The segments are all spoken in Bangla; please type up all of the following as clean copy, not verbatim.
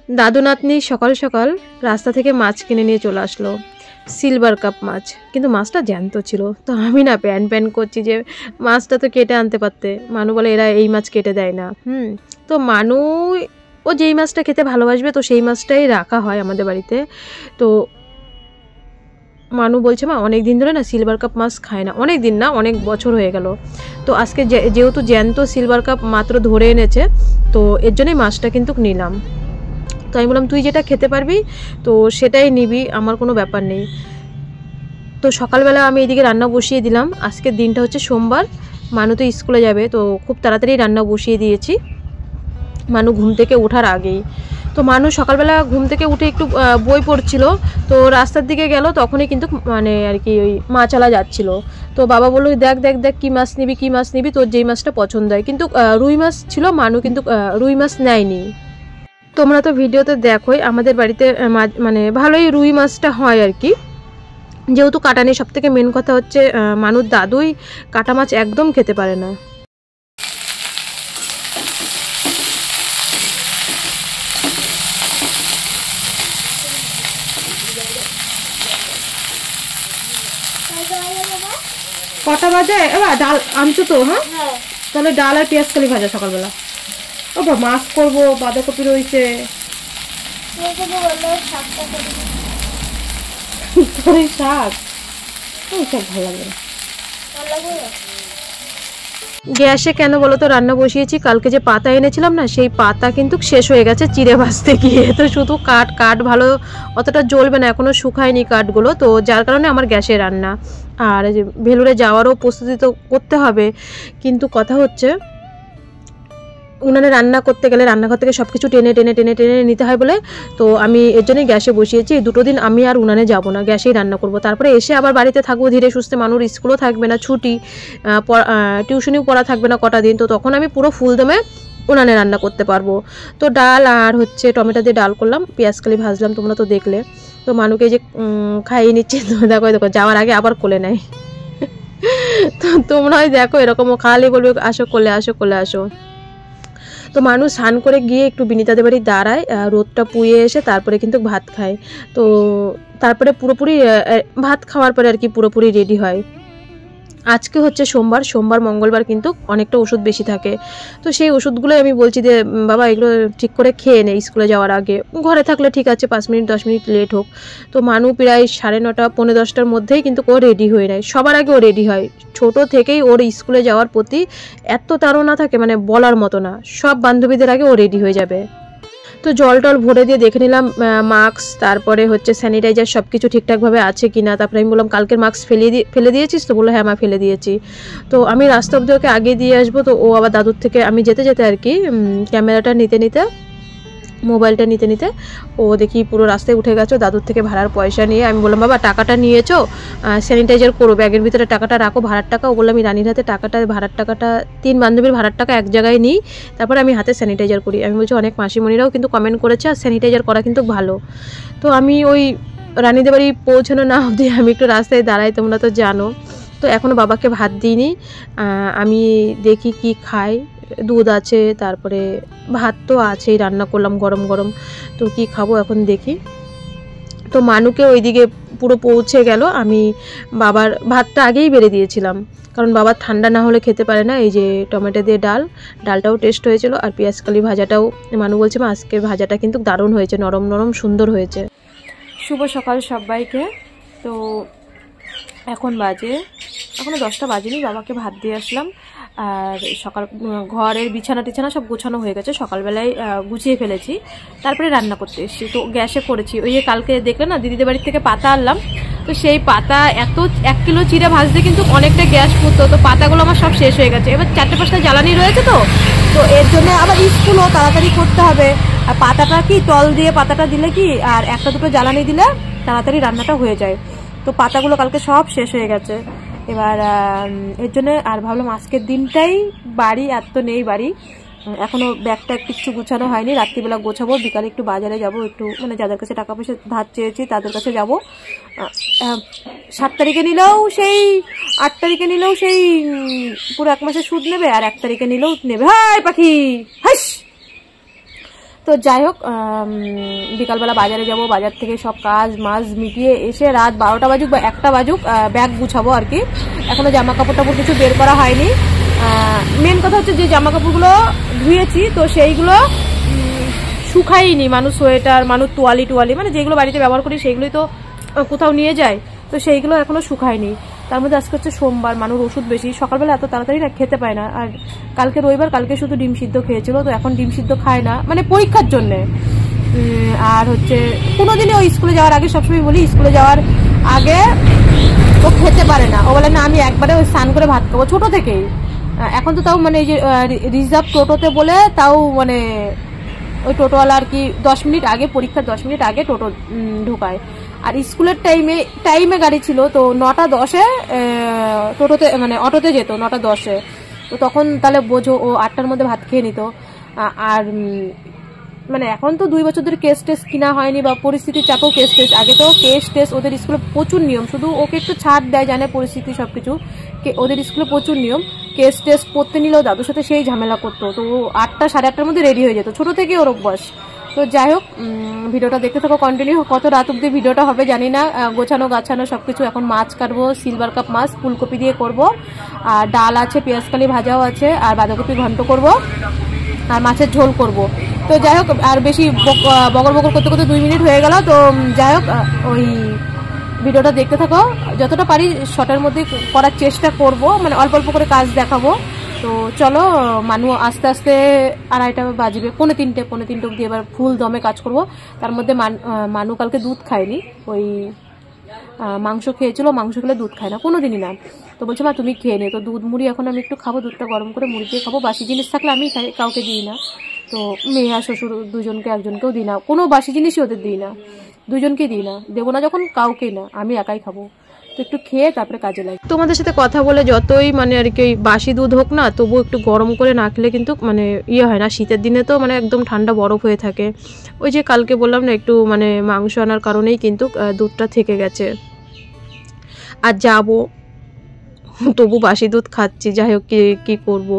দাদু নাতনি সকাল সকাল রাস্তা থেকে মাছ কিনে নিয়ে চলে আসলো, সিলভার কাপ মাছ, কিন্তু মাছটা জ্যান্ত ছিল। তো আমি না প্যান করছি যে মাছটা তো কেটে আনতে পারতে। মানু বলে এরা এই মাছ কেটে দেয় না। তো মানু ও যেই মাছটা খেতে ভালোবাসবে তো সেই মাছটাই রাখা হয় আমাদের বাড়িতে। তো মানু বলছে মা অনেক দিন ধরে না সিলভার কাপ মাছ খায় না, অনেক দিন না অনেক বছর হয়ে গেল। তো আজকে যেহেতু জ্যান্ত সিলভার কাপ মাত্র ধরে এনেছে, তো এর জন্যই মাছটা কিন্তু নিলাম। তো আমি বললাম তুই যেটা খেতে পারবি তো সেটাই নিবি, আমার কোনো ব্যাপার নেই। তো সকালবেলা আমি এদিকে রান্না বসিয়ে দিলাম। আজকের দিনটা হচ্ছে সোমবার, মানু তো স্কুলে যাবে, তো খুব তাড়াতাড়ি রান্না বসিয়ে দিয়েছি মানু ঘুম থেকে ওঠার আগেই। তো মানু সকালবেলা ঘুম থেকে উঠে একটু বই পড়ছিল, তো রাস্তার দিকে গেল, তখনই কিন্তু মানে আর কি ওই মাছালা যাচ্ছিল। তো বাবা বললো দেখ দেখ দেখ কী মাছ নিবি কী মাছ নিবি, তোর যেই মাছটা পছন্দ হয়। কিন্তু রুই মাছ ছিল, মানু কিন্তু রুই মাছ নেয়নি। তোমরা তো ভিডিওতে দেখোই আমাদের বাড়িতে মানে ভালোই রুই মাছটা হয় আর কি, যেহেতু কাটা নেই। সব থেকে মেন কথা হচ্ছে মানুর দাদুই কাটা মাছ একদম খেতে পারে না। কটা বাজে এবার? ডাল আনছো তো? হ্যাঁ, তাহলে ডাল আর পেঁয়াজ কালি ভাজা সকালবেলা। ও বা মাছ করবো, বাঁধাকপি রয়েছে। শাক ভালো লাগবে না। গ্যাসে কেন বলো তো রান্না বসিয়েছি, কালকে যে পাতা এনেছিলাম না সেই পাতা কিন্তু শেষ হয়ে গেছে চিড়ে ভাজতে গিয়ে। তো শুধু কাঠ ভালো অতটা জ্বলবে না, এখনো শুকায়নি কাঠগুলো, তো যার কারণে আমার গ্যাসে রান্না। আর ভেলুরে যাওয়ারও প্রস্তুতি তো করতে হবে, কিন্তু কথা হচ্ছে উনানে রান্না করতে গেলে রান্নাঘর থেকে সব কিছু টেনে টেনে টেনে টেনে নিতে হয় বলে, তো আমি এর জন্যই গ্যাসে বসিয়েছি। দুটো দিন আমি আর উনানে যাব না, গ্যাসেই রান্না করব। তারপরে এসে আবার বাড়িতে থাকবো ধীরে সুস্থে, মানুষ স্কুলও থাকবে না, ছুটি, টিউশনিও পড়া থাকবে না কটা দিন, তো তখন আমি পুরো ফুল দমে উনানে রান্না করতে পারবো। তো ডাল আর হচ্ছে টমেটো দিয়ে ডাল করলাম, পেঁয়াজ কালি ভাজলাম, তোমরা তো দেখলে। তো মানুকে যে খাইয়ে নিচ্ছে, তো দেখো দেখো যাওয়ার আগে আবার কোলে নেয়। তো তোমরাই দেখো এরকমও খালি বলবে আসো কোলে আসো কোলে আসো। তো মানুষ স্নান করে গিয়ে একটু বিনিতাদের বাড়ি দাঁড়ায়, রোদটা পুড়িয়ে এসে তারপরে কিন্তু ভাত খায়। তো তারপরে পুরোপুরি ভাত খাওয়ার পরে আর কি পুরোপুরি রেডি হয়। আজকে হচ্ছে সোমবার মঙ্গলবার কিন্তু অনেকটা ওষুধ বেশি থাকে, তো সেই ওষুধগুলোই আমি বলছি যে বাবা এগুলো ঠিক করে খেয়ে নে স্কুলে যাওয়ার আগে। ঘরে থাকলে ঠিক আছে 5 মিনিট 10 মিনিট লেট হোক। তো মানু প্রায় 9:30 পৌনে 10টার মধ্যেই কিন্তু ও রেডি হয়ে নেয়, সবার আগে ও রেডি হয়। ছোট থেকেই ওর স্কুলে যাওয়ার প্রতি এত তাড়না থাকে মানে বলার মতো না, সব বান্ধবীদের আগে ও রেডি হয়ে যাবে। তো জল টল ভরে দিয়ে দেখে নিলাম মাস্ক, তারপরে হচ্ছে স্যানিটাইজার সব কিছু ঠিকঠাকভাবে আছে কিনা। তারপরে আমি বললাম কালকের মাস্ক ফেলে দিয়েছিস? তো বললো হ্যাঁ মা ফেলে দিয়েছি। তো আমি রাস্তা অব্দি ওকে আগে দিয়ে আসবো, তো ও আবার দাদুর থেকে আমি যেতে যেতে আর কি ক্যামেরাটা নিতে মোবাইলটা নিতে ও দেখি পুরো রাস্তায় উঠে গেছো, দাদুর থেকে ভাড়ার পয়সা নিয়ে। আমি বললাম বাবা টাকাটা নিয়েছো, স্যানিটাইজার করো, ব্যাগের ভিতরে টাকাটা রাখো, ভাড়ার টাকা। ও বললাম আমি রানীর হাতে ভাড়ার টাকাটা 3 বান্ধবীর ভাড়ার টাকা এক জায়গায় নিই, তারপরে আমি হাতে স্যানিটাইজার করি। আমি বলছি অনেক মাসিমণিরাও কিন্তু কমেন্ট করেছে আর স্যানিটাইজার করা কিন্তু ভালো। তো আমি ওই রানীদের বাড়ি পৌঁছানো না অবধি আমি একটু রাস্তায় দাঁড়াই, তোমরা তো জানো। তো এখনও বাবাকে ভাত দিইনি, আমি দেখি কি খাই। দুধ আছে, তারপরে ভাত তো আছেই, রান্না করলাম গরম গরম, তো কি খাবো এখন দেখি। তো মানুকে ওইদিকে পুরো পৌঁছে গেল, আমি বাবার ভাতটা আগেই বেড়ে দিয়েছিলাম, কারণ বাবার ঠান্ডা না হলে খেতে পারে না। এই যে টমেটো দিয়ে ডালটাও টেস্ট হয়েছিল, আর পেঁয়াজ কালি ভাজাটাও মানু বলছে মা আজকের ভাজাটা কিন্তু দারুণ হয়েছে, নরম নরম সুন্দর হয়েছে। শুভ সকাল সবাইকে। তো এখন বাজে এখনও 10টা বাজেনি, বাবাকে ভাত দিয়ে আসলাম। আর সকাল ঘরের বিছানা সব গোছানো হয়ে গেছে, সকালবেলায় গুছিয়ে ফেলেছি, তারপরে রান্না করতে এসেছি। তো গ্যাসে করেছি, ওই যে কালকে দেখলে না দিদিদের বাড়ির থেকে পাতা আনলাম, তো সেই পাতা 1 কিলো চিড়ে ভাজতে কিন্তু অনেকটা গ্যাস ফুটতো, তো পাতাগুলো আমার সব শেষ হয়ে গেছে। এবার 4-5টা জ্বালানি রয়েছে, তো এর জন্য আবার স্কুলও তাড়াতাড়ি করতে হবে। আর পাতাটা কি তল দিয়ে পাতাটা দিলে কি আর 1-2 জ্বালানি দিলে তাড়াতাড়ি রান্নাটা হয়ে যায়। তো পাতাগুলো কালকে সব শেষ হয়ে গেছে। এবার এর জন্য আর ভাবলাম আজকের দিনটাই বাড়ি আর তো নেই বাড়ি, এখনও ব্যাগটা কিচ্ছু গুছানো হয়নি, রাত্রিবেলা গোছাবো, বিকালে একটু বাজারে যাব, একটু মানে যাদের কাছে টাকা পয়সা ধার চেয়েছি তাদের কাছে যাব। 7 তারিখে নিলেও সেই 8 তারিখে নিলেও সেই পুরো 1 মাসের সুদ নেবে, আর 1 তারিখে নিলেও নেবে। হাই পাখি হাস। তো যাই হোক, বিকালবেলা বাজারে যাব, বাজার থেকে সব কাজ মাছ মিটিয়ে এসে রাত 12টা বাজুক বা 1টা বাজুক ব্যাগ গুছাবো আর কি। এখনো জামা কাপড় টাপড় কিছু বের করা হয়নি। মেন কথা হচ্ছে যে জামা কাপড়গুলো ধুয়েছি তো সেইগুলো শুকাইনি। মানুষ সোয়েটার, মানুষ তোয়ালি মানে যেগুলো বাড়িতে ব্যবহার করি সেইগুলোই তো কোথাও নিয়ে যায়, তো সেইগুলো এখনো শুকায়নি। তার মধ্যে আজকে হচ্ছে সোমবার, মানুষ ওষুধ বেশি, সকালবেলা এত তাড়াতাড়ি না খেতে পায় না। আর কালকে রবিবার, কালকে শুধু ডিম সিদ্ধ খেয়েছিল, তো এখন ডিম সিদ্ধ খায় না, মানে পরীক্ষার জন্যে। আর হচ্ছে কোনোদিনই ও স্কুলে যাওয়ার আগে, সবসময় বলি স্কুলে যাওয়ার আগে ও খেতে পারে না। ও বলে না আমি একবারে ওই স্নান করে ভাত খাবো, ছোট থেকেই। এখন তো তাও মানে এই যে রিজার্ভ টোটোতে বলে তাও মানে ওই টোটোওয়ালা আর কি 10 মিনিট আগে, পরীক্ষার 10 মিনিট আগে টোটো ঢুকায়। আর স্কুলের টাইমে গাড়ি ছিল, তো 9টা 10-এ টোটোতে মানে অটোতে যেত 9টা 10-এ। তো তখন তাহলে বোঝো ও 8টার মধ্যে ভাত খেয়ে নিত। আর মানে এখন তো 2 বছর ধরে কেস টেস্ট কিনা হয়নি বা পরিস্থিতির চাপেও কেস টেস্ট, আগে তো কেস টেস্ট ওদের স্কুলে প্রচুর নিয়ম, শুধু ওকে একটু ছাড় দেয়, জানে পরিস্থিতি সবকিছু। ওদের স্কুলে প্রচুর নিয়ম, কেস টেস্ট পড়তে নিলেও দাদুর সাথে সেই ঝামেলা করতো। তো 8টা 8:30-র মধ্যে রেডি হয়ে যেত, ছোট থেকে ওর অভ্যাস। তো যাই হোক, ভিডিওটা দেখতে থাকো কন্টিনিউ। কত রাত অব্দি ভিডিওটা হবে জানি না, গোছানো গাছানো সবকিছু। এখন মাছ কাটবো, সিলভার কাপ মাছ, ফুলকপি দিয়ে করব। আর ডাল আছে, পেঁয়াজকালি ভাজাও আছে, আর বাঁধাকপি ঘন্ট করব, আর মাছের ঝোল করব। তো যাই হোক, আর বেশি বগর করতে করতে 2 মিনিট হয়ে গেল। তো যাই হোক, ওই ভিডিওটা দেখতে থাকো, যতটা পারি শর্টের মধ্যে করার চেষ্টা করব, মানে অল্প অল্প করে কাজ দেখাবো। তো চলো, মানু আস্তে আস্তে 2:30 বাজবে, 2:45 অব্দি এবার ফুল দমে কাজ করব। তার মধ্যে মানু কালকে দুধ খায়নি, ওই মাংস খেয়েছিল, মাংস খেলে দুধ খায় না কোনোদিনই না। তো বলছে মা তুমি খেয়ে নে। তো দুধ মুড়ি এখন আমি একটু খাবো, দুধটা গরম করে মুড়ি দিয়ে খাবো। বাসি জিনিস থাকলে আমি খাই, কাউকে দিই না। তো মেয়ে আর শ্বশুর দুজনকে, একজনকেও দিই না, কোনো বাসি জিনিসই ওদের দিই না, দুজনকেই দিই না, দেবো না যখন কাউকেই না, আমি একাই খাবো। তো একটু খেয়ে তারপরে কাজে লাগে। তোমাদের সাথে কথা বলে যতই মানে আর কি বাসি দুধ হোক না, তবু একটু গরম করে না খেলে কিন্তু মানে ইয়ে হয় না। শীতের দিনে তো মানে একদম ঠান্ডা বরফ হয়ে থাকে। ওই যে কালকে বললাম না, একটু মানে মাংস আনার কারণেই কিন্তু দুধটা থেকে গেছে। আর যাবো, তবু বাসি দুধ খাচ্ছি। যাই হোক, কি করব।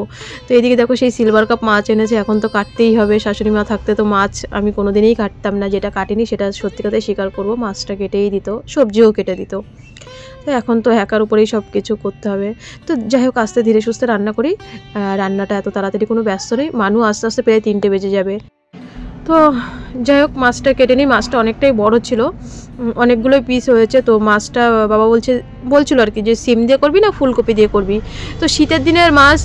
তো এদিকে দেখো সেই সিলভার কাপ মাছ এনেছে, এখন তো কাটতেই হবে। শাশুড়ি মা থাকতে তো মাছ আমি কোনোদিনই কাটতাম না, যেটা কাটিনি সেটা সত্যি কথাই স্বীকার করবো। মাছটা কেটেই দিত, সবজিও কেটে দিত। তো এখন তো একার উপরেই সব কিছু করতে হবে। তো যাই হোক, আস্তে ধীরে সুস্থে রান্না করি। রান্নাটা এত তাড়াতাড়ি কোনো ব্যস্ত নেই, মানু আস্তে আস্তে প্রায় 3টে বেজে যাবে। তো যাই হোক, মাছটা কেটে নিই। মাছটা অনেকটাই বড় ছিল, অনেকগুলোই পিস হয়েছে। তো মাছটা বাবা বলছিল আর কি যে সিম দিয়ে করবি না ফুলকপি দিয়ে করবি। তো শীতের দিনের মাছ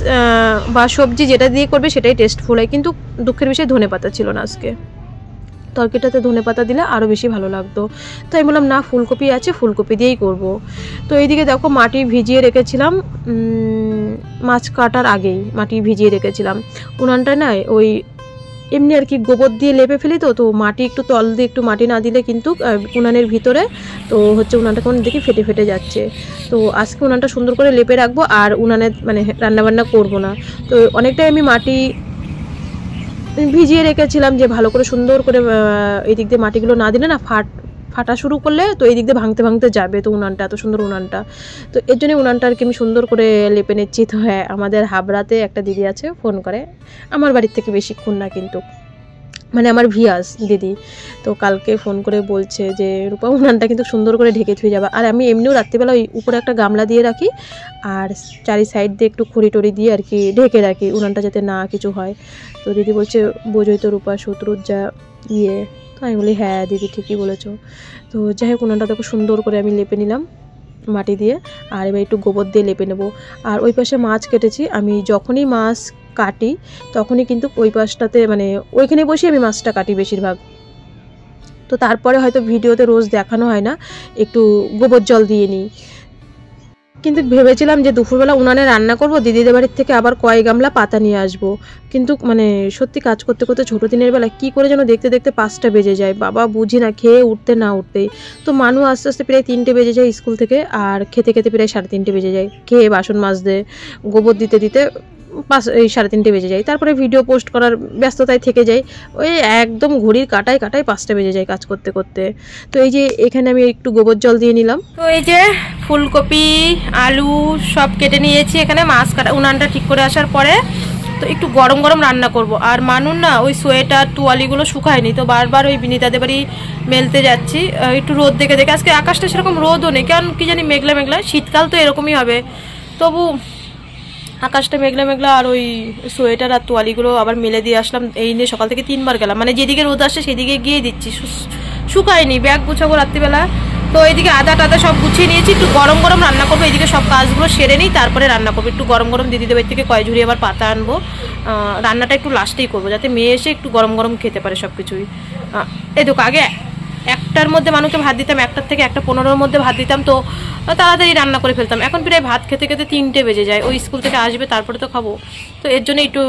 বা সবজি যেটা দিয়ে করবে সেটাই টেস্টফুল হয়, কিন্তু দুঃখের বিষয় ধনেপাতা ছিল না আজকে। তরকারিটাতে ধনেপাতা দিলে আরও বেশি ভালো লাগতো। তো আমি বললাম না, ফুলকপি আছে, ফুলকপি দিয়েই করব। তো এইদিকে দেখো, মাটি ভিজিয়ে রেখেছিলাম, মাছ কাটার আগেই মাটি ভিজিয়ে রেখেছিলাম। উনানটা না ওই এমনি আর কি গোবর দিয়ে লেপে ফেলি, তো মাটি একটু তল দিয়ে একটু মাটি না দিলে কিন্তু উনানের ভিতরে তো হচ্ছে উনানটা কেমন দেখি ফেটে ফেটে যাচ্ছে। তো আজকে উনানটা সুন্দর করে লেপে রাখবো, আর উনানে মানে রান্নাবান্না করব না। তো অনেকটাই আমি মাটি ভিজিয়ে রেখেছিলাম, যে ভালো করে সুন্দর করে এই দিক দিয়ে মাটিগুলো না দিলে না ফাটা শুরু করলে তো এই দিক দিয়ে ভাঙতে ভাঙতে যাবে। তো উনানটা এত সুন্দর উনানটা, তো এর জন্য উনানটা আর কি আমি সুন্দর করে লেপে নিচ্ছি। তো হ্যাঁ, আমাদের হাবড়াতে একটা দিদি আছে, ফোন করে, আমার বাড়ির থেকে বেশিক্ষণ না কিন্তু, মানে আমার ভিয়াস দিদি। তো কালকে ফোন করে বলছে যে রূপা উনানটা কিন্তু সুন্দর করে ঢেকে থুয়ে যাবে। আর আমি এমনিও রাত্রিবেলা ওই উপরে একটা গামলা দিয়ে রাখি, আর চারি সাইড দিয়ে একটু খড়ি টড়ি দিয়ে আর কি ঢেকে রাখি, উনানটা যাতে না কিছু হয়। তো দিদি বলছে বোঝোই তো রূপা, শত্রুর যা ইয়ে। তো আমি বলি হ্যাঁ দিদি ঠিকই বলেছো। তো যাই হোক, উনানটা দেখো সুন্দর করে আমি লেপে নিলাম মাটি দিয়ে, আর এবার একটু গোবর দিয়ে লেপে নেব। আর ওই পাশে মাছ কেটেছি, আমি যখনই মাছ কাটি তখনই কিন্তু ওই পাশটাতে মানে ওইখানে বসে আমি মাছটা কাটি বেশিরভাগ। তো তারপরে হয়তো ভিডিওতে রোজ দেখানো হয় না, একটু গোবর জল দিয়ে নিই। কিন্তু ভেবেছিলাম যে দুপুরবেলা উনানে রান্না করব, দিদিদের বাড়ির থেকে আবার কয়েক গামলা পাতা নিয়ে আসব। কিন্তু মানে সত্যি কাজ করতে করতে ছোটো দিনের বেলা কী করে যেন দেখতে দেখতে 5টা বেজে যায়, বাবা বুঝি না, খেয়ে উঠতে না উঠতেই। তো মানু আস্তে আস্তে প্রায় 3টে বেজে যায় স্কুল থেকে, আর খেতে খেতে প্রায় 3:30 বেজে যায়। খেয়ে বাসন মাজতে গোবর দিতে দিতে 3:30 বেজে যায়। তারপরে ভিডিও পোস্ট করার ব্যস্ততায় থেকে যাই, ওই একদম ঘড়ির কাটায় 5টা বেজে যায় কাজ করতে করতে। তো এই যে এখানে আমি একটু গোবর জল দিয়ে নিলাম। তো এই যে ফুলকপি আলু সব কেটে নিয়েছি, এখানে মাছ কাটা উনানটা ঠিক করে আসার পরে তো একটু গরম গরম রান্না করব। আর মানুন না ওই সোয়েটার তোয়ালিগুলো শুকায়নি, তো বারবার ওই বিনিতাদের বাড়ি মেলতে যাচ্ছি একটু রোদ দেখে দেখে। আজকে আকাশটা সেরকম রোদও নেই, কারণ কি জানি মেঘলা মেঘলা, শীতকাল তো এরকমই হবে, তবু আকাশটা মেঘলা মেঘলা। আর ওই সোয়েটার আর তোয়ালিগুলো আবার মেলে দিয়ে আসলাম, এই নিয়ে সকাল থেকে 3 বার গেলাম, মানে যেদিকে রোদ আসছে সেদিকে গিয়ে দিচ্ছি, শুকায়নি। ব্যাগ গুছাবো রাত্রিবেলা, তো এইদিকে আদা টাদা সব গুছিয়ে নিয়েছি, একটু গরম গরম রান্না করবো। এইদিকে সব কাজগুলো সেরে নিই, তারপরে রান্না করবো। একটু গরম গরম দিদিদের বাড়ি থেকে কয় ঝুড়ি আবার পাতা আনবো, রান্নাটা একটু লাস্টেই করবো, যাতে মেয়ে এসে একটু গরম গরম খেতে পারে সব কিছুই। এই দেখো আগে 1টার মধ্যে মানুষকে ভাত দিতাম, 1টার থেকে 1:15-র মধ্যে ভাত দিতাম, তো তাড়াতাড়ি রান্না করে ফেলতাম। এখন প্রায় ভাত খেতে খেতে 3টে বেজে যায়, ওই স্কুল থেকে আসবে তারপরে তো খাবো। তো এর জন্য একটু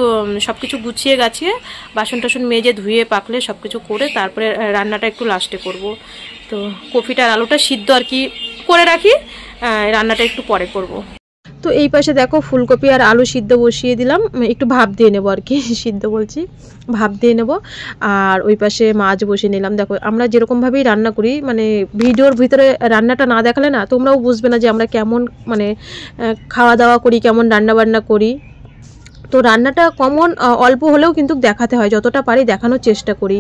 সব কিছু গুছিয়ে গাছিয়ে বাসন টাসন মেজে ধুয়ে পাকলে সব কিছু করে তারপরে রান্নাটা একটু লাস্টে করব। তো কফিটা আর আলুটা সিদ্ধ আর কি করে রাখি, রান্নাটা একটু পরে করব। তো এই পাশে দেখো ফুলকপি আর আলু সিদ্ধ বসিয়ে দিলাম, একটু ভাপ দিয়ে নেবো আর কি, সিদ্ধ বলছি, ভাপ দিয়ে নেব। আর ওই পাশে মাছ বসিয়ে নিলাম। দেখো আমরা যেরকমভাবেই রান্না করি, মানে ভিডিওর ভিতরে রান্নাটা না দেখালে না তোমরাও বুঝবে না যে আমরা কেমন মানে খাওয়া দাওয়া করি, কেমন রান্না বান্না করি। তো রান্নাটা কমন অল্প হলেও কিন্তু দেখাতে হয়, যতটা পারি দেখানোর চেষ্টা করি।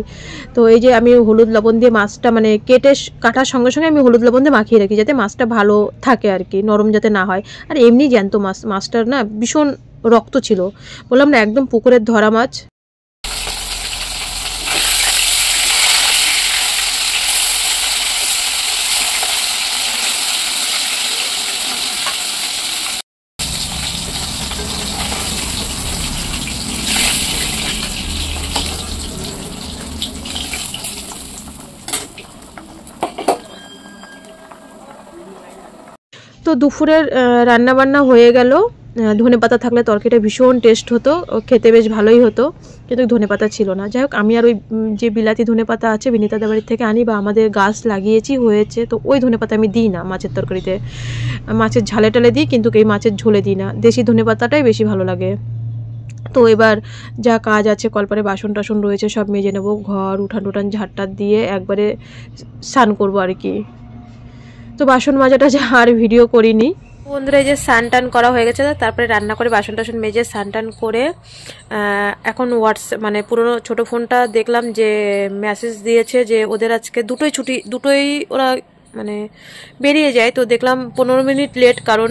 তো এই যে আমি হলুদ লবণ দিয়ে মাছটা মানে কাটার সঙ্গে সঙ্গে আমি হলুদ লবণ দিয়ে মাখিয়ে রাখি, যাতে মাছটা ভালো থাকে আর কি, নরম যাতে না হয়। আর এমনি জ্যান্ত মাছটার না ভীষণ রক্ত ছিল, বললাম না একদম পুকুরের ধরা মাছ। তো দুপুরের রান্নাবান্না হয়ে গেল। ধনেপাতা থাকলে তরকারিটা ভীষণ টেস্ট হতো, খেতে বেশ ভালোই হতো, কিন্তু ধনেপাতা ছিল না। যাই হোক আমি আর ওই যে বিলাতি ধনেপাতা আছে বিনিতাদের বাড়ির থেকে আনি, বা আমাদের গাছ লাগিয়েছি হয়েছে, তো ওই ধনেপাতা আমি দিই না মাছের তরকারিতে। মাছের ঝালে টালে দিই, কিন্তু এই মাছের ঝোলে দিই না, দেশি ধনেপাতাটাই বেশি ভালো লাগে। তো এবার যা কাজ আছে, কলপারে বাসন টাসন রয়েছে সব মেজে নেবো, ঘর উঠান টুঠান ঝাড়টার দিয়ে একবারে স্নান করবো আর কি। তো বাসন মাজাটা যা আর ভিডিও করিনি। বন্ধুরা এই যে স্নান টান করা হয়ে গেছে, তারপরে রান্না করে বাসন টাসন মেজে স্নান টান করে এখন মানে পুরোনো ছোটো ফোনটা দেখলাম যে মেসেজ দিয়েছে যে ওদের আজকে দুটোই ছুটি, দুটোই ওরা মানে বেরিয়ে যায়। তো দেখলাম 15 মিনিট লেট, কারণ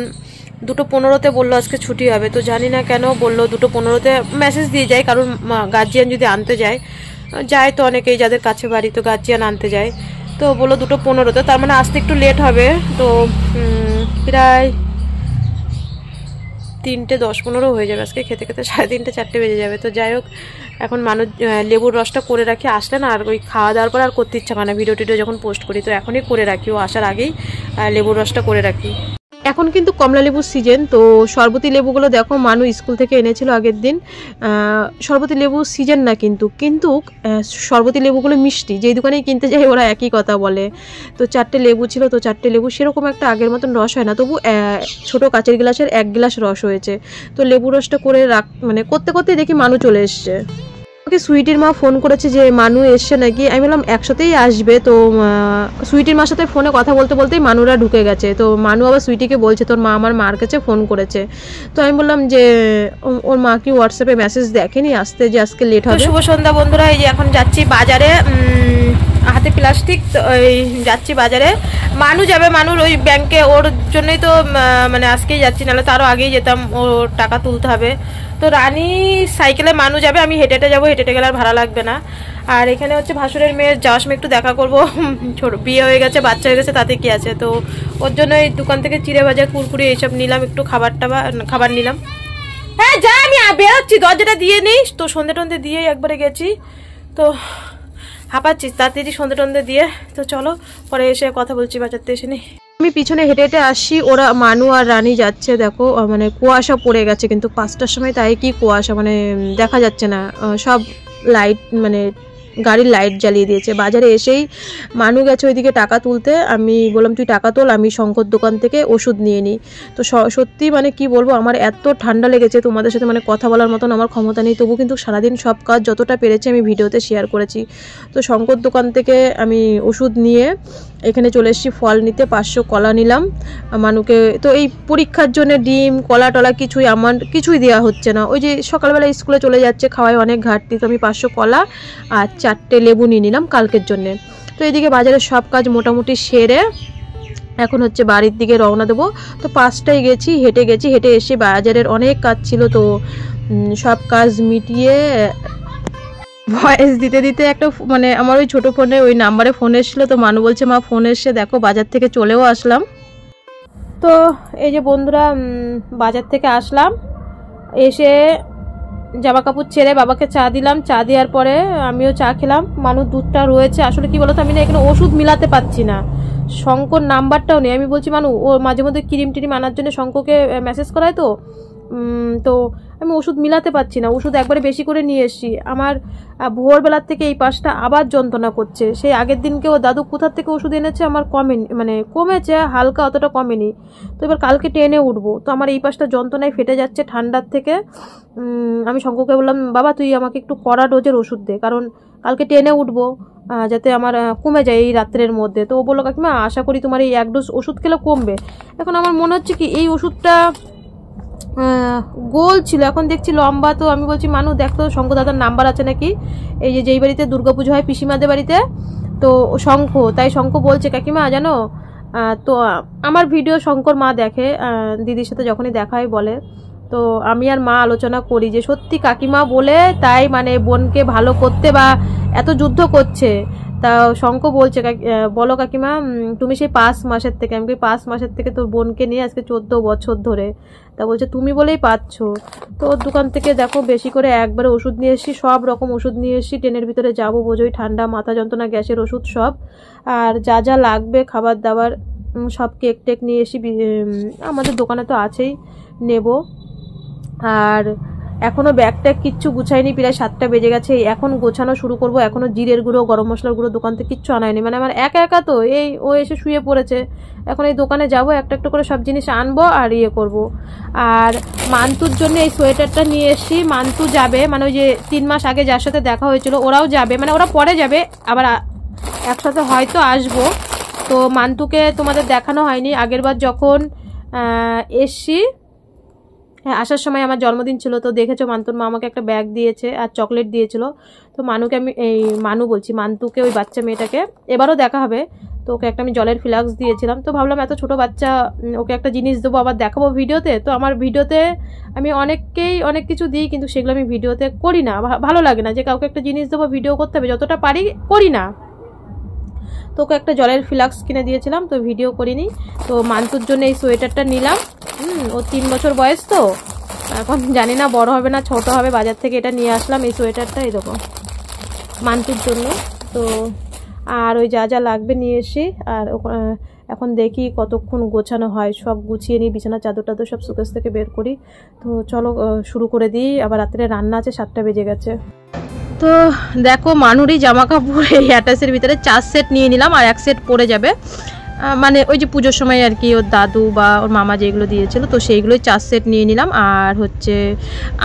2:15-তে বললো আজকে ছুটি হবে। তো জানি না কেন বললো 2:15-তে মেসেজ দিয়ে যায়, কারণ গার্জিয়ান যদি আনতে যায় তো অনেকেই যাদের কাছে বাড়ি, তো গার্জিয়ান আনতে যায়, তো বললো 2:15-তে, তার মানে আসতে একটু লেট হবে। তো প্রায় 3:10-15 হয়ে যাবে, আজকে খেতে খেতে 3:30 4টে বেজে যাবে। তো যাই হোক এখন মানুষ লেবুর রসটা করে রাখি, আসলে না আর ওই খাওয়া দাওয়ার পর আর করতে ইচ্ছা করে না, ভিডিও টিডিও যখন পোস্ট করি, তো এখনই করে রাখি, ও আসার আগেই লেবুর রসটা করে রাখি। এখন কিন্তু কমলা লেবুর সিজন। তো শরবতী লেবুগুলো দেখো মানু স্কুল থেকে এনেছিল আগের দিন। শরবতী লেবুর সিজন না, কিন্তু শরবতী লেবুগুলো মিষ্টি, যেই দোকানেই কিনতে যাই ওরা একই কথা বলে। তো 4টে লেবু ছিল, তো 4টে লেবু সেরকম একটা আগের মতন রস হয় না, তবু ছোটো কাচের গ্লাসের 1 গ্লাস রস হয়েছে। তো লেবু রসটা করে মানে করতে করতে দেখি মানু চলে এসছে। আমাকে সুইটির মা ফোন করেছে যে মানু এসছে নাকি, আমি বললাম একসাথেই আসবে। তো সুইটির মার সাথে ফোনে কথা বলতে বলতেই মানুরা ঢুকে গেছে। তো মানু আবার সুইটিকে বলছে তোর মা আমার মার কাছে ফোন করেছে। তো আমি বললাম যে ওর মা কি হোয়াটসঅ্যাপে মেসেজ দেখেনি আসতে, যে আজকে লেট হবে। শুভ সন্ধ্যা বন্ধুরা, এই যে এখন যাচ্ছি বাজারে, হাতে প্লাস্টিক, ওই যাচ্ছি বাজারে। মানু যাবে, মানুর ওই ব্যাংকে, ওর জন্যই তো মানে আজকেই যাচ্ছি, নাহলে তারও আগেই যেতাম, ওর টাকা তুলতে হবে। তো রানী সাইকেলে, মানু যাবে, আমি হেঁটে হেঁটে যাবো, হেঁটে হেঁটে গেলে আর ভাড়া লাগবে না। আর এখানে হচ্ছে ভাসুরের মেয়ের, যাওয়ার সময় একটু দেখা করবো, ছোট বিয়ে হয়ে গেছে, বাচ্চা হয়ে গেছে, তাতে কি আছে। তো ওর জন্য এই দোকান থেকে চিড়ে ভাজা কুরকুরি এইসব নিলাম, একটু খাবার নিলাম। হ্যাঁ যা, আমি বেরোচ্ছি, দরজাটা দিয়ে নিস। তো সন্ধে টন্ধে দিয়ে একবারে গেছি, তো হাঁপাচ্ছিস, তাড়াতাড়ি সন্ধে টন্ধে দিয়ে। তো চলো পরে এসে কথা বলছি, বাজারতে এসে নি। আমি পিছনে হেঁটে হেঁটে আসছি, ওরা মানু আর রানী যাচ্ছে। দেখো মানে কুয়াশা পড়ে গেছে, কিন্তু 5টার সময় তাই কি কুয়াশা, মানে দেখা যাচ্ছে না, সব লাইট মানে গাড়ির লাইট জ্বালিয়ে দিয়েছে। বাজারে এসেই মানু গেছে ওইদিকে টাকা তুলতে, আমি বললাম তুই টাকা তোল, আমি শঙ্কর দোকান থেকে ওষুধ নিয়ে নিই। তো সত্যি মানে কি বলবো, আমার এত ঠান্ডা লেগেছে, তোমাদের সাথে মানে কথা বলার মতন আমার ক্ষমতা নেই। তবু কিন্তু সারাদিন সব কাজ যতটা পেরেছি আমি ভিডিওতে শেয়ার করেছি। তো শঙ্কর দোকান থেকে আমি ওষুধ নিয়ে এখানে চলে এসেছি ফল নিতে। 500 কলা নিলাম মানুকে। তো এই পরীক্ষার জন্য ডিম কলা টলা কিছুই দেওয়া হচ্ছে না। ওই যে সকালবেলা স্কুলে চলে যাচ্ছে, খাওয়ায় অনেক ঘাটতি। তো আমি 500 কলা আর 4টে লেবু নিয়ে নিলাম কালকের জন্যে। তো এদিকে বাজারের সব কাজ মোটামুটি সেরে এখন হচ্ছে বাড়ির দিকে রওনা দেবো। তো 5টায় গেছি, হেঁটে এসে বাজারের অনেক কাজ ছিল, তো সব কাজ মিটিয়ে ভয়েস দিতে দিতে একটা মানে আমার ওই ছোটো ফোনে ওই নাম্বারে ফোন এসেছিলো। তো মানু বলছে মা ফোন এসে দেখো, বাজার থেকে চলেও আসলাম। তো এই যে বন্ধুরা বাজার থেকে আসলাম, এসে জামা কাপড় ছেড়ে বাবাকে চা দিলাম। চা দেওয়ার পরে আমিও চা খেলাম। মানুষ দুধটা রয়েছে, আসলে কি বলতো আমি না এখানে ওষুধ মিলাতে পারছি না, শঙ্কর নাম্বারটাও নেই। আমি বলছি মানু ও মাঝে মধ্যে ক্রিম টিরিম আনার জন্য শঙ্করকে মেসেজ করায়, তো আমি ওষুধ মিলাতে পারছি না। ওষুধ একবারে বেশি করে নিয়ে এসেছি। আমার ভোরবেলার থেকে এই পাশটা আবার যন্ত্রণা করছে। সেই আগের দিনকে ও দাদু কোথার থেকে ওষুধ এনেছে, আমার কমেনি, মানে কমেছে হালকা, অতটা কমেনি। তো এবার কালকে ট্রেনে উঠবো, তো আমার এই পাশটা যন্ত্রণায় ফেটে যাচ্ছে ঠান্ডার থেকে। আমি শঙ্করকে বললাম বাবা তুই আমাকে একটু কড়া ডোজের ওষুধ দে, কারণ কালকে ট্রেনে উঠবো, যাতে আমার কমে যায় এই রাত্রের মধ্যে। তো ও বললো কাকিমা আশা করি তোমার এই 1 ডোজ ওষুধ খেলে কমবে। এখন আমার মনে হচ্ছে কি এই ওষুধটা গোল ছিল, এখন দেখছি লম্বা। তো আমি বলছি মানু দেখ তো শঙ্কর দাদার নাম্বার আছে নাকি, এই যে যেই বাড়িতে দুর্গাপুজো হয় পিসিমাদের বাড়িতে, তো তাই শঙ্খ বলছে কাকিমা জানো, তো আমার ভিডিও শঙ্কর মা দেখে, দিদির সাথে যখনই দেখা হয় বলে, তো আমি আর মা আলোচনা করি যে সত্যি কাকিমা বলে তাই মানে বোনকে ভালো করতে বা এত যুদ্ধ করছে। তা শঙ্খ বলছে বলো কাকিমা তুমি সেই 5 মাসের থেকে, আমি 5 মাসের থেকে তোর বোনকে নিয়ে আজকে 14 বছর ধরে। তা বলছে তুমি বলেই পাচ্ছ। তো ওর দোকান থেকে দেখো বেশি করে একবারে ওষুধ নিয়ে এসেছি, সব রকম ওষুধ নিয়ে এসেছি। ট্রেনের ভিতরে যাবো বোঝোই, ঠান্ডা মাথা যন্ত্রণা গ্যাসের ওষুধ সব, আর যা যা লাগবে খাবার দাবার সব কেক টেক নিয়ে এসি, আমাদের দোকানে তো আছেই, নেব। আর এখনও ব্যাগ ট্যাগ কিচ্ছু গুছাইনি, প্রায় 7টা বেজে গেছে, এখন গোছানো শুরু করব। এখনও জিরের গুঁড়ো গরম মশলার গুঁড়ো দোকান থেকে কিচ্ছু আনা হয়নি, মানে আমার একা তো এই ও এসে শুয়ে পড়েছে। এখন এই দোকানে যাব, একটা একটা করে সব জিনিস আনবো আর ইয়ে করব। আর মান্তুর জন্য এই সোয়েটারটা নিয়ে এসেছি। মান্তু যাবে, মানে ওই যে 3 মাস আগে যার সাথে দেখা হয়েছিল ওরাও যাবে, মানে ওরা পরে যাবে, আবার একসাথে হয়তো আসবো। তো মান্তুকে তোমাদের দেখানো হয়নি, আগেরবার যখন এসছি, হ্যাঁ আসার সময় আমার জন্মদিন ছিল, তো দেখেছো মান্তুর মা আমাকে একটা ব্যাগ দিয়েছে আর চকলেট দিয়েছিল। তো মানুকে আমি মান্তুকে ওই বাচ্চা মেয়েটাকে এবারও দেখা হবে, তো ওকে একটা আমি জলের ফ্লাক্স দিয়েছিলাম। তো ভাবলাম এত ছোট বাচ্চা, ওকে একটা জিনিস দেবো, আবার দেখাবো ভিডিওতে। তো আমার ভিডিওতে আমি অনেককেই অনেক কিছু দিই, কিন্তু সেগুলো আমি ভিডিওতে করি না, ভালো লাগে না যে কাউকে একটা জিনিস দেবো ভিডিও করতে হবে, যতটা পারি করি না। তো ওকে একটা জলের ফ্লাক্স কিনে দিয়েছিলাম, তো ভিডিও করিনি। তো মান্তুর জন্য এই সোয়েটারটা নিলাম। ও 3 বছর বয়স, তো এখন জানি না বড় হবে না ছোট হবে, বাজার থেকে এটা নিয়ে আসলাম এই সোয়েটারটা, এই দেখো মান্তুর জন্য। তো আর ওই যা যা লাগবে নিয়ে এসি। আর এখন দেখি কতক্ষণ গোছানো হয়, সব গুছিয়ে নিই, বিছানার চাদর টাদর সব সুকেস থেকে বের করি। তো চলো শুরু করে দিই, আবার রাত্রে রান্না আছে, 7টা বেজে গেছে। তো দেখো মানুরই জামা কাপড় এই অ্যাটাচের ভিতরে 4 সেট নিয়ে নিলাম, আর 1 সেট পরে যাবে, মানে ওই যে পুজোর সময় আর কি ওর দাদু বা ওর মামা যেগুলো দিয়েছিল, তো সেইগুলোই 4 সেট নিয়ে নিলাম। আর হচ্ছে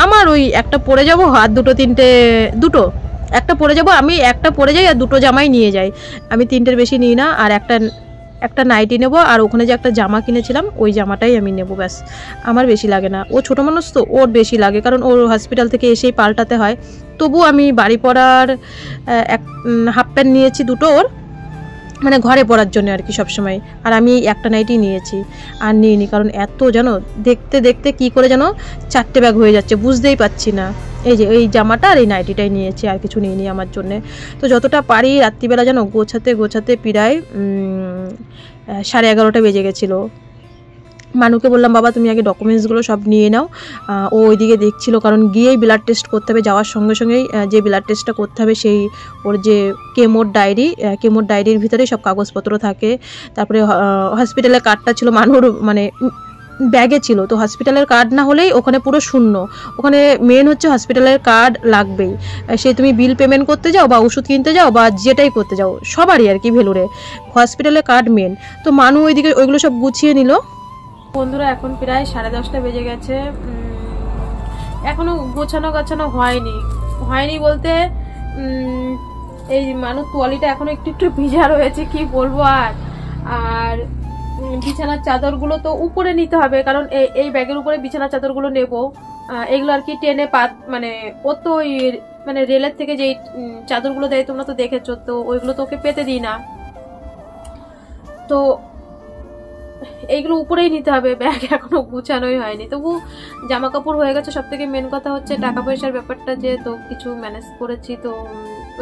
আমার ওই একটা পরে যাব, আর দুটো একটা পরে যাব, আমি একটা পরে যাই আর 2টো জামাই নিয়ে যাই, আমি 3টের বেশি নিই না। আর একটা নাইটি নেবো, আর ওখানে যে একটা জামা কিনেছিলাম ওই জামাটাই আমি নেবো, ব্যাস। আমার বেশি লাগে না, ও ছোটো মানুষ তো ওর বেশি লাগে, কারণ ওর হসপিটাল থেকে এসেই পাল্টাতে হয়। তবু আমি বাড়ি পরার হাফ প্যান্ট নিয়েছি 2টো ওর, মানে ঘরে পরার জন্য আর কি সবসময়। আর আমি একটা নাইটি নিয়েছি, আর নিইনি, কারণ এত যেন দেখতে দেখতে কি করে যেন 4টে ব্যাগ হয়ে যাচ্ছে, বুঝতেই পারছি না। এই যে এই জামাটা আর এই নাইটিটাই নিয়েছি, আর কিছু নিইনি আমার জন্যে। তো যতটা পারি রাত্রিবেলা যেন গোছাতে প্রায় 11:30 বেজে গেছিলো। মানুকে বললাম বাবা তুমি আগে ডকুমেন্টসগুলো সব নিয়ে নাও, ও ওইদিকে দেখছিল, কারণ গিয়েই ব্লাড টেস্ট করতে হবে, যাওয়ার সঙ্গে সঙ্গেই যে ব্লাড টেস্টটা করতে হবে সেই ওর যে কেমোর ডায়েরির ভিতরে সব কাগজপত্র থাকে। তারপরে হসপিটালের কার্ডটা ছিল মানুর, মানে ব্যাগে ছিল। তো হসপিটালের কার্ড না হলেই ওখানে পুরো শূন্য, ওখানে মেন হচ্ছে হসপিটালের কার্ড লাগবেই। সে তুমি বিল পেমেন্ট করতে যাও বা ওষুধ কিনতে যাও বা যেটাই করতে যাও সবারই আর কি, ভেলুরে হসপিটালের কার্ড মেন। তো মানু ওইদিকে ওইগুলো সব গুছিয়ে নিল। বন্ধুরা এখন প্রায় 10:30 বেজে গেছে, এখনো গোছানো হয়নি বলতে এই মানুষ তোয়ালিটা এখনো একটু ভিজা রয়েছে, কি বলবো। আর বিছানার চাদরগুলো তো উপরে নিতে হবে, কারণ এই ব্যাগের উপরে বিছানার চাদরগুলো নেবো। এগুলো আর কি টেনে মানে ও তো ওই মানে রেলের থেকে যেই চাদরগুলো দেয় তোমরা তো দেখেছো, তো ওইগুলো তো ওকে পেতে দিই না, তো এইগুলো উপরেই নিতে হবে। ব্যাগ এখনো গুছানোই হয়নি, তবু জামা কাপড় হয়ে গেছে। সব থেকে মেন কথা হচ্ছে টাকা পয়সার ব্যাপারটা, যে তো কিছু ম্যানেজ করেছি। তো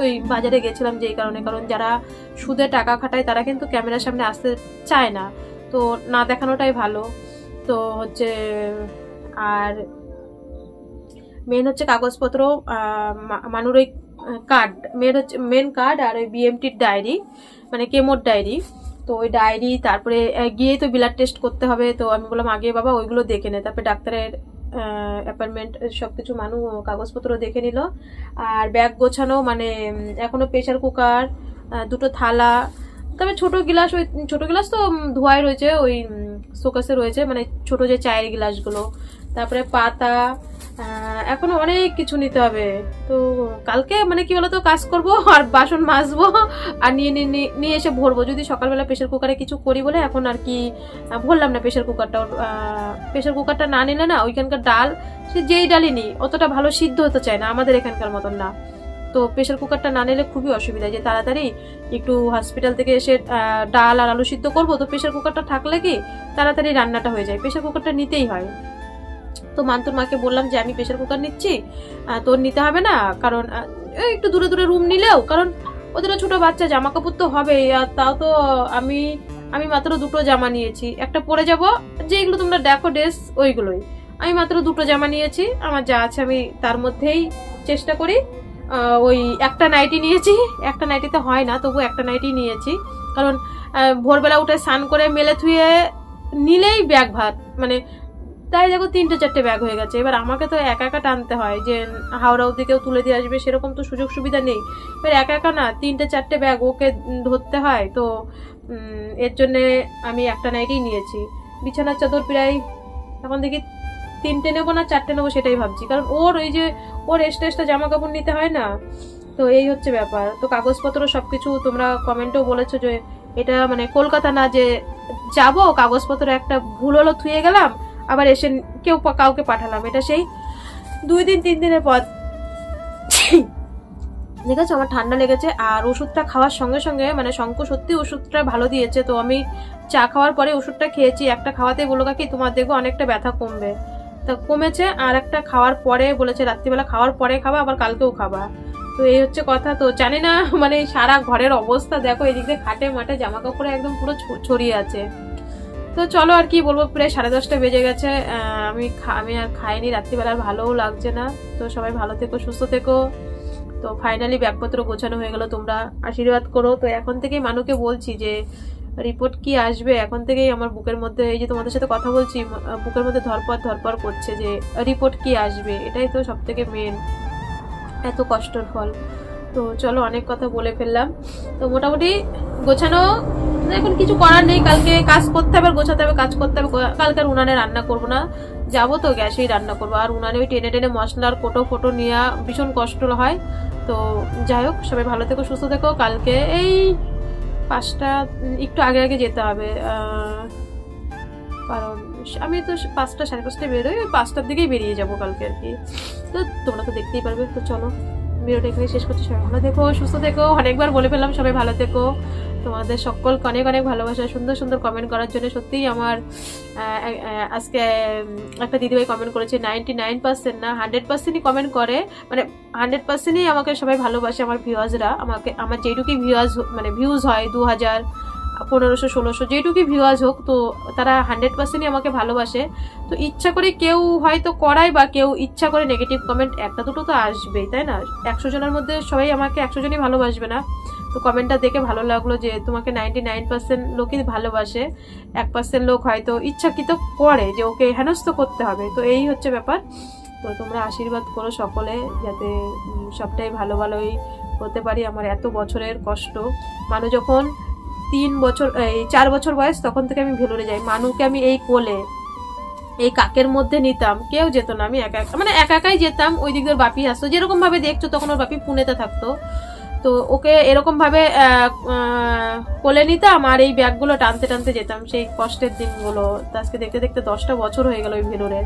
ওই বাজারে গেছিলাম যেই কারণে, কারণ যারা সুদে টাকা খাটায় তারা কিন্তু ক্যামেরার সামনে আসতে চায় না, তো না দেখানোটাই ভালো। তো হচ্ছে আর মেন হচ্ছে কাগজপত্র, মানুর ওই কার্ড মেন কার্ড, আর ওই বিএমটির ডায়েরি মানে কেমোর ডায়েরি। তো ওই ডায়েরি, তারপরে গিয়েই তো ব্লাড টেস্ট করতে হবে। তো আমি বললাম আগে বাবা ওইগুলো দেখে নে, তারপরে ডাক্তারের অ্যাপয়েন্টমেন্ট সবকিছু মানু কাগজপত্র দেখে নিল। আর ব্যাগ গোছানো মানে এখনো প্রেশার কুকার, দুটো থালা, তবে ছোট গ্লাস, ওই ছোট গ্লাস তো ধোয়াই রয়েছে, ওই শোকেসে রয়েছে, মানে ছোট যে চায়ের গ্লাসগুলো, তারপরে পাতা, এখনো অনেক কিছু নিতে হবে। তো কালকে মানে কি বলতো কাজ করব আর বাসন মাজবো আর নিয়ে এসে ভরবো। যদি সকালবেলা প্রেশার কুকারে কিছু করি বলে এখন আর কি ভরলাম না প্রেশার কুকারটা না নিলে না ওইখানকার ডাল, সে যেই ডালই নিই অতটা ভালো সিদ্ধ হতে চায় না, আমাদের এখানকার মতন না। তো প্রেশার কুকারটা না নিলে খুবই অসুবিধা, যে তাড়াতাড়ি একটু হসপিটাল থেকে এসে ডাল আর আলু সিদ্ধ করবো, তো প্রেশার কুকারটা থাকলে কি তাড়াতাড়ি রান্নাটা হয়ে যায়, প্রেশার কুকারটা নিতেই হয়। তো মান্তুর মাকে বললাম যে আমি প্রেশার কুকার নিচ্ছি, তোর নিতে হবে না, কারণ একটু দূরে দূরে রুম নিলেও, কারণ ওদের ছোট বাচ্চা, জামা কাপড় তো হবে। আর তাও তো আমি মাত্র 2টো জামা নিয়েছি, একটা পরে যাব, যেগুলো তোমরা দেখো ড্রেস ওইগুলোই। আমি মাত্র 2টো জামা নিয়েছি, আমার যা আছে আমি তার মধ্যেই চেষ্টা করি। ওই একটা নাইটি নিয়েছি, একটা নাইটিতে হয় না, তবু একটা নাইটি নিয়েছি, কারণ ভোরবেলা উঠে স্নান করে মেলে থুয়ে নিলেই ব্যাগ ভাত, মানে তাই দেখো 3-4টে ব্যাগ হয়ে গেছে। এবার আমাকে তো একা একা টানতে হয়, যে হাওড়া অবধি কেউ তুলে দিয়ে আসবে সেরকম তো সুযোগ সুবিধা নেই। এবার একা একা না 3-4টে ব্যাগ ওকে ধরতে হয়, তো এর জন্য আমি একটা নাইটেই নিয়েছি। বিছানার চাদর প্রায় এখন দেখি 3টে নেবো না 4টে নেবো সেটাই ভাবছি, কারণ ওর ওই যে ওর এক্সট্রা জামা কাপড় নিতে হয় না, তো এই হচ্ছে ব্যাপার। তো কাগজপত্র সবকিছু তোমরা কমেন্টেও বলেছো যে এটা মানে কলকাতা না, যে যাবো কাগজপত্র একটা ভুল হলো থুয়ে গেলাম, আবার এসে কাউকে পাঠালাম, এটা সেই 2-3 দিনের পর। ঠিক আছে, আমার ঠান্ডা লেগেছে, আর ওষুধটা খাওয়ার সঙ্গে সঙ্গে মানে শঙ্কর সত্যি ওষুধটা ভালো দিয়েছে। তো আমি চা খাওয়ার পরে ওষুধটা খেয়েছি, একটা খাওয়াতে বলো কি তোমার দেখবো অনেকটা ব্যথা কমবে, তা কমেছে। আর একটা খাওয়ার পরে বলেছে রাত্রিবেলা খাওয়ার পরে খাবা, আবার কালকেও খাবা। তো এই হচ্ছে কথা। তো জানি না মানে সারা ঘরের অবস্থা দেখো, এদিক দিয়ে খাটে মাঠে জামা কাপড়ে একদম পুরো ছড়িয়ে আছে। তো চলো আর কি বলবো, প্রায় 10:30 বেজে গেছে, আমি আর খাইনি, রাত্রিবেলা ভালোও লাগছে না। তো সবাই ভালো থেকো, সুস্থ থেকো। তো ফাইনালি ব্যাগপত্র গোছানো হয়ে গেল, তোমরা আশীর্বাদ করো। তো এখন থেকেই মানুকে বলছি যে রিপোর্ট কি আসবে, এখন থেকেই আমার বুকের মধ্যে, এই যে তোমাদের সাথে কথা বলছি, বুকের মধ্যে ধরপড় করছে যে রিপোর্ট কি আসবে, এটাই তো সব থেকে মেন, এত কষ্টের ফল। তো চলো অনেক কথা বলে ফেললাম, তো মোটামুটি গোছানো, এখন কিছু করার নেই, কালকে কাজ করতে হবে, গোছাতে হবে, কাজ করতে হবে। কালকে আর উনানে রান্না করবো না, যাবো তো গ্যাসেই রান্না করবো, আর উনানে ওই টেনে মশলার কোটো নেওয়া ভীষণ কষ্ট হয়। তো যাই হোক, সবাই ভালো থেকো, সুস্থ থেকো। কালকে এই 5টা একটু আগে যেতে হবে, কারণ আমি তো 5টা 5:30 বেরোই, ওই 5টার দিকেই বেরিয়ে যাবো কালকে আর কি। তো তোমরা তো দেখতেই পারবে। তো চলো ভিডিওটা এখানে শেষ করছি, সবাই ভালো থেকো, সুস্থ থেকো। অনেকবার বলে ফেললাম, সবাই ভালো থেকো। তোমাদের সকলকে অনেক অনেক ভালোবাসা, সুন্দর সুন্দর কমেন্ট করার জন্য। সত্যিই আমার আজকে একটা দিদিভাই কমেন্ট করেছে, 99% না 100%ই কমেন্ট করে, মানে 100%ই আমাকে সবাই ভালোবাসে, আমার ভিউয়ার্সরা। আমার যেটুকুই ভিউজ হয় 2000, 1500, 1600 যেটুকুই ভিউয়ার্স হোক, তো তারা 100%ই আমাকে ভালোবাসে। তো ইচ্ছা করে কেউ হয়তো করায়, বা কেউ ইচ্ছা করে নেগেটিভ কমেন্ট 1-2 তো আসবেই, তাই না? 100 জনের মধ্যে সবাই আমাকে 100 জনই ভালোবাসবে না, তো কমেন্টটা দেখে ভালো লাগলো যে তোমাকে 99% লোকই ভালোবাসে, 1% লোক হয়তো ইচ্ছাকৃত করে যে ওকে হেনস্থ করতে হবে। তো এই হচ্ছে ব্যাপার। তো তোমরা আশীর্বাদ করো সকলে, যাতে সবটাই ভালো ভালোই হতে পারি। আমার এত বছরের কষ্ট, মানু যখন 4 বছর বয়স তখন থেকে আমি ভেলোরে যাই। মানুকে আমি এই কোলে এই কাকের মধ্যে নিতাম, কেউ যেত না, আমি একা একাই যেতাম। ওই দিক দিয়ে বাপি আসতো, যেরকম ভাবে দেখছো তখন ওর বাপি পুনেতে থাকতো, তো ওকে এরকম ভাবে কোলে নিতাম আর এই ব্যাগগুলো টানতে টানতে যেতাম। সেই কষ্টের দিনগুলো আজকে দেখতে দেখতে 10টা বছর হয়ে গেল ওই ভেলোরে।